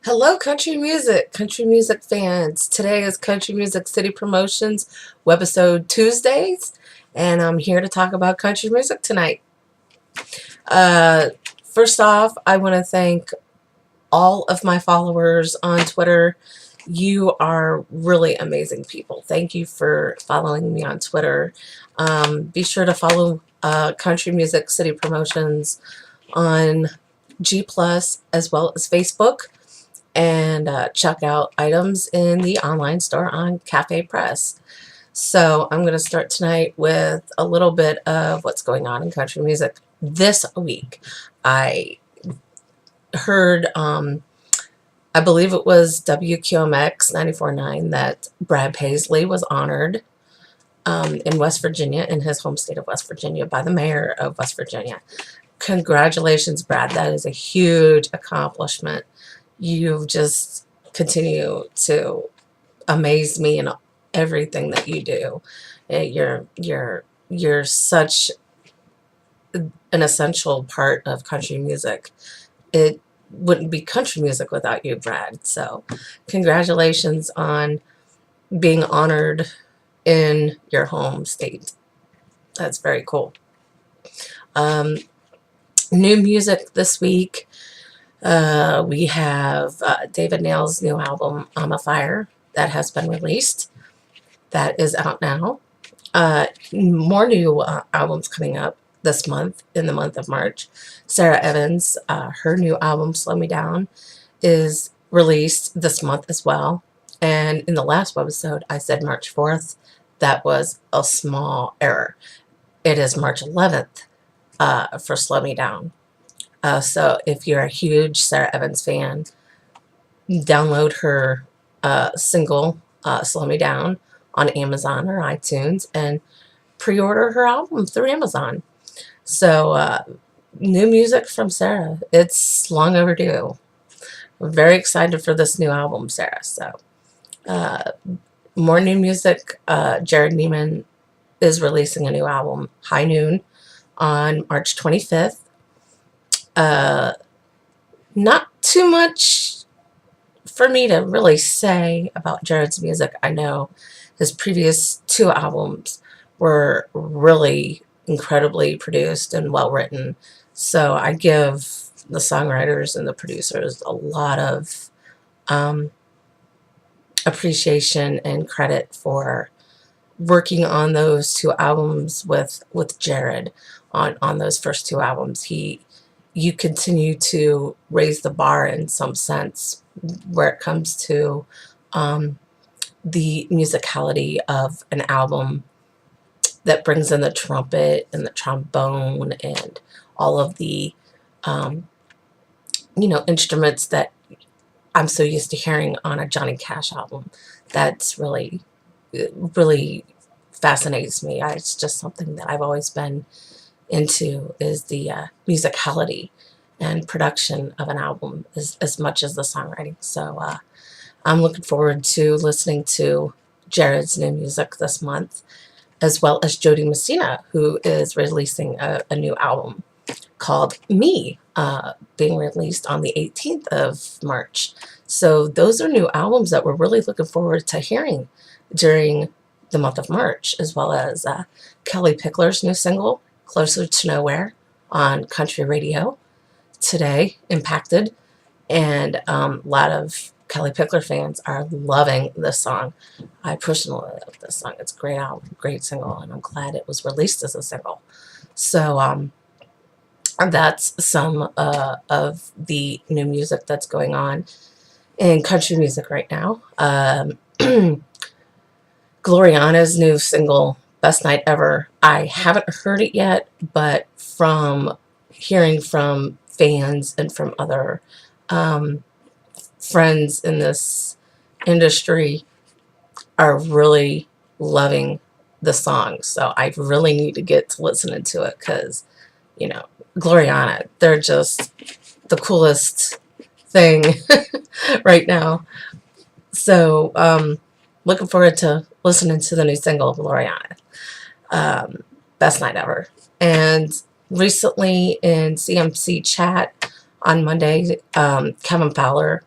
Hello, country music fans. Today is Country Music City Promotions Webisode Tuesdays, and I'm here to talk about country music tonight. Uh, First off, I want to thank all of my followers on Twitter. You are really amazing people. Thank you for following me on Twitter. Be sure to follow Country Music City Promotions on G Plus as well as Facebook, and check out items in the online store on Cafe Press. So I'm going to start tonight with a little bit of what's going on in country music this week. I heard, I believe it was WQMX 94.9, that Brad Paisley was honored in West Virginia, in his home state of West Virginia, by the mayor of West Virginia. Congratulations, Brad. That is a huge accomplishment. You just continue to amaze me in everything that you do. You're such an essential part of country music. It wouldn't be country music without you, Brad. So congratulations on being honored in your home state. That's very cool. New music this week. We have David Nail's new album, I'm a Fire, that has been released. That is out now. More new albums coming up this month, in the month of March. Sarah Evans, her new album, Slow Me Down, is released this month as well. And in the last webisode, I said March 4th. That was a small error. It is March 11th for Slow Me Down. So if you're a huge Sarah Evans fan, download her single, Slow Me Down, on Amazon or iTunes, and pre-order her album through Amazon. So new music from Sarah. It's long overdue. We're very excited for this new album, Sarah. So more new music. Jared Neiman is releasing a new album, High Noon, on March 25th. Not too much for me to really say about Jared's music. I know his previous two albums were really incredibly produced and well written. So I give the songwriters and the producers a lot of appreciation and credit for working on those two albums with Jared. On those first two albums, you continue to raise the bar in some sense where it comes to the musicality of an album that brings in the trumpet and the trombone and all of the instruments that I'm so used to hearing on a Johnny Cash album. That's really fascinates me. It's just something that I've always been into, is the musicality and production of an album as much as the songwriting. So I'm looking forward to listening to Jared's new music this month, as well as Jody Messina, who is releasing a new album called Me, being released on the 18th of March. So those are new albums that we're really looking forward to hearing during the month of March, as well as Kelly Pickler's new single, Closer to Nowhere, on country radio today, Impacted. And a lot of Kelly Pickler fans are loving this song. I personally love this song. It's a great album, great single, and I'm glad it was released as a single. So that's some of the new music that's going on in country music right now. Gloriana's new single, Best Night Ever, I haven't heard it yet, but from hearing from fans and from other friends in this industry, are really loving the song. So I really need to get to listening to it, because Gloriana, they're just the coolest thing right now. So looking forward to listening to the new single, Gloriana, Best Night Ever. And recently in CMC chat on Monday, Kevin Fowler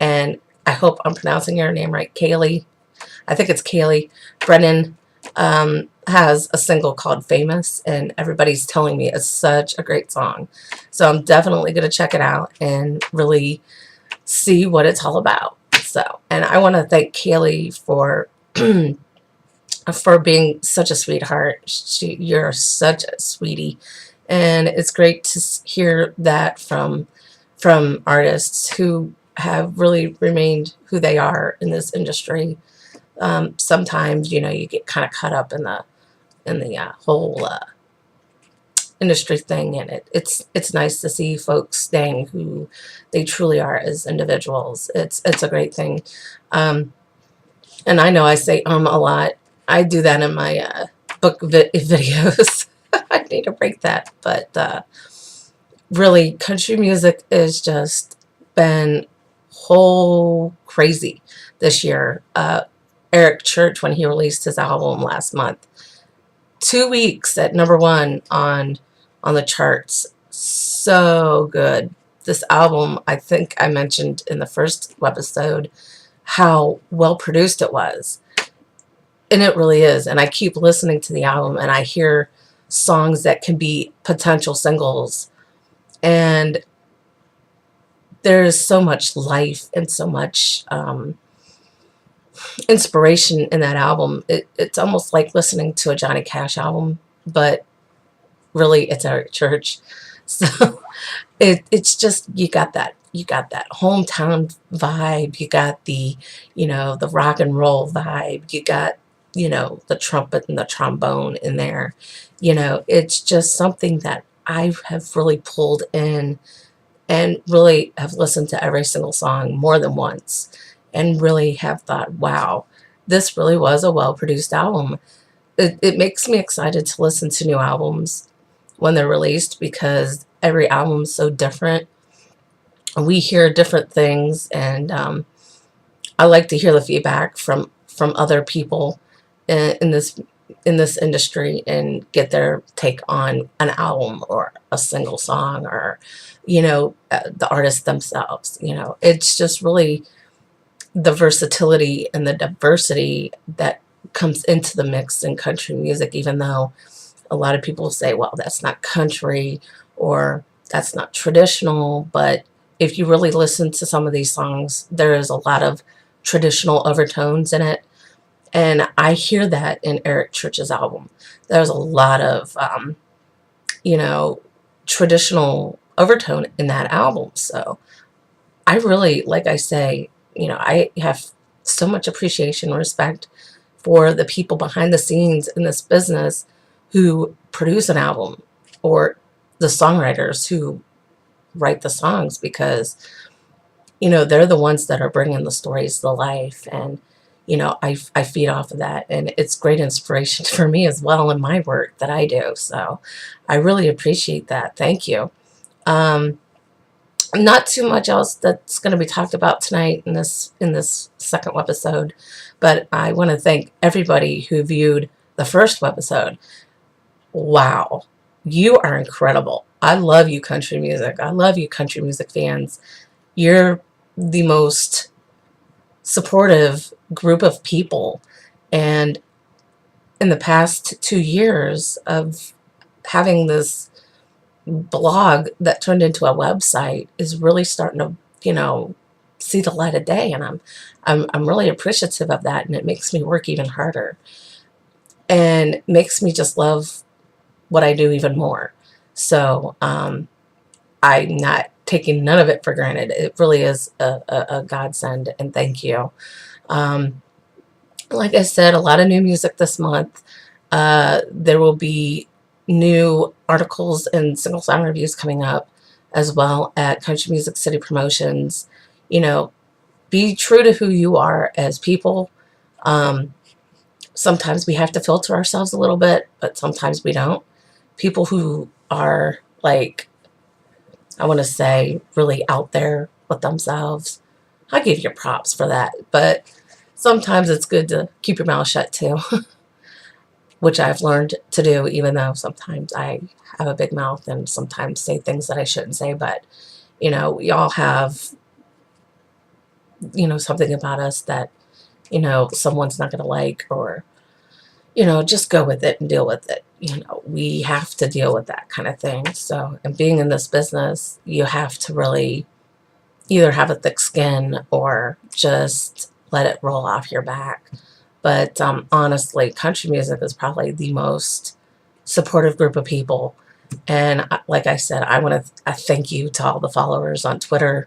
and I hope I'm pronouncing your name right, Kaylee. I think it's Kaylee Brennan. Has a single called Famous, and everybody's telling me it's such a great song. So I'm definitely going to check it out and really see what it's all about. So, and I want to thank Kaylee for for being such a sweetheart. You're such a sweetie, and it's great to hear that from artists who have really remained who they are in this industry. Sometimes, you know, you get kind of caught up in the whole industry thing, and it's nice to see folks staying who they truly are as individuals. It's a great thing. And I know I say a lot. I do that in my book videos. I need to break that, but really, country music has just been whole crazy this year. Eric Church, when he released his album last month, 2 weeks at #1 on the charts. So good. This album, I think I mentioned in the first webisode how well produced it was. And it really is. And I keep listening to the album and I hear songs that can be potential singles. And there's so much life and so much inspiration in that album. It's almost like listening to a Johnny Cash album, but really it's Eric Church. So it's just, you got that hometown vibe, you got the, you know, the rock and roll vibe, you got, you know, the trumpet and the trombone in there. You know, it's just something that I have really pulled in and really have listened to every single song more than once and really have thought, wow, this really was a well-produced album. It makes me excited to listen to new albums when they're released because every album is so different. We hear different things, and I like to hear the feedback from other people in this industry and get their take on an album or a single song or, you know, the artists themselves. You know, it's just really the versatility and the diversity that comes into the mix in country music, even though a lot of people say, well, that's not country or that's not traditional. But if you really listen to some of these songs, there is a lot of traditional overtones in it. And I hear that in Eric Church's album. There's a lot of, you know, traditional overtone in that album. So I really, like I say, you know, I have so much appreciation and respect for the people behind the scenes in this business who produce an album or the songwriters who write the songs, because, you know, they're the ones that are bringing the stories to life. And, you know, I feed off of that. And it's great inspiration for me as well in my work that I do. So I really appreciate that. Thank you. Not too much else that's going to be talked about tonight in this second webisode, but I want to thank everybody who viewed the first webisode. Wow, you are incredible. I love you, country music. I love you, country music fans. You're the most supportive group of people, and in the past 2 years of having this blog that turned into a website is really starting to, you know, see the light of day, and I'm really appreciative of that, and it makes me work even harder and makes me just love what I do even more. So I'm not taking none of it for granted. It really is a godsend, and thank you. Like I said, a lot of new music this month. There will be new articles and single song reviews coming up as well at Country Music City Promotions. You know, be true to who you are as people. Sometimes we have to filter ourselves a little bit, but sometimes we don't. People who are, like, I want to say, really out there with themselves, I give you props for that. But sometimes it's good to keep your mouth shut too. Which I've learned to do, even though sometimes I have a big mouth and sometimes say things that I shouldn't say. But, you know, we all have something about us that, someone's not going to like, or, just go with it and deal with it. We have to deal with that kind of thing. So, and being in this business, you have to really either have a thick skin or just let it roll off your back. But honestly, country music is probably the most supportive group of people. And like I said, I want to thank you to all the followers on Twitter.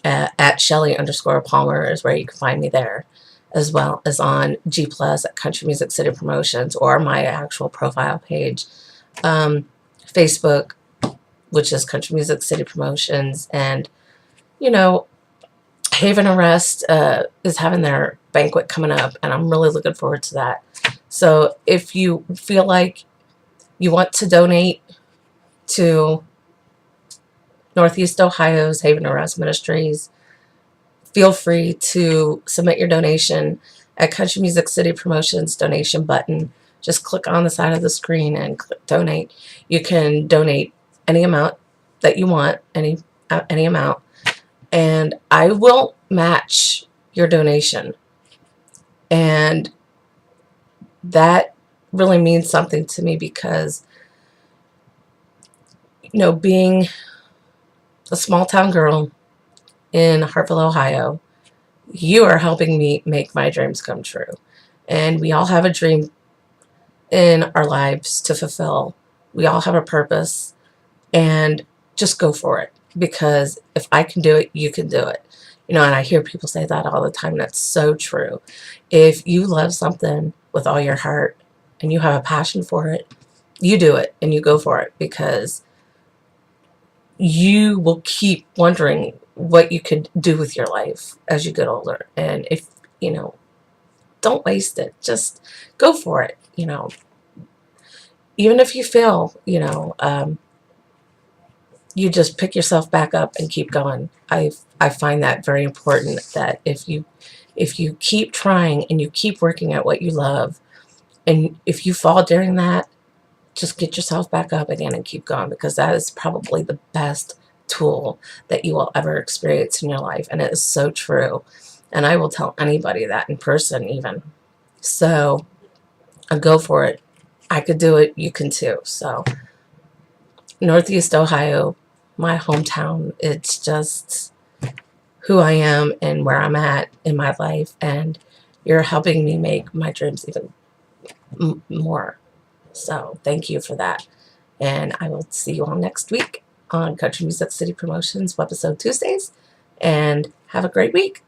At Shelly_Palmer is where you can find me there, as well as on G Plus at Country Music City Promotions, or my actual profile page. Facebook, which is Country Music City Promotions. And, Haven Arrest is having their banquet coming up, and I'm really looking forward to that. So if you feel like you want to donate to Northeast Ohio's Haven Arrest Ministries, feel free to submit your donation at Country Music City Promotions donation button. Just click on the side of the screen and click donate. You can donate any amount that you want, any amount, and I will match your donation. And that really means something to me because, being a small town girl in Hartville, Ohio, you are helping me make my dreams come true. And we all have a dream in our lives to fulfill. We all have a purpose, and just go for it, because if I can do it, you can do it. And I hear people say that all the time. That's so true. If you love something with all your heart and you have a passion for it, you do it and you go for it, because you will keep wondering what you could do with your life as you get older. And if, don't waste it. Just go for it. Even if you fail, you just pick yourself back up and keep going. I find that very important, that if you keep trying and you keep working at what you love, and if you fall during that, just get yourself back up again and keep going, because that is probably the best tool that you will ever experience in your life. And it is so true. And I will tell anybody that in person even. So go for it. I could do it. You can too. So Northeast Ohio, my hometown, it's just who I am and where I'm at in my life. And you're helping me make my dreams even more. So thank you for that. And I will see you all next week on Country Music City Promotions Webisode Tuesdays. And have a great week.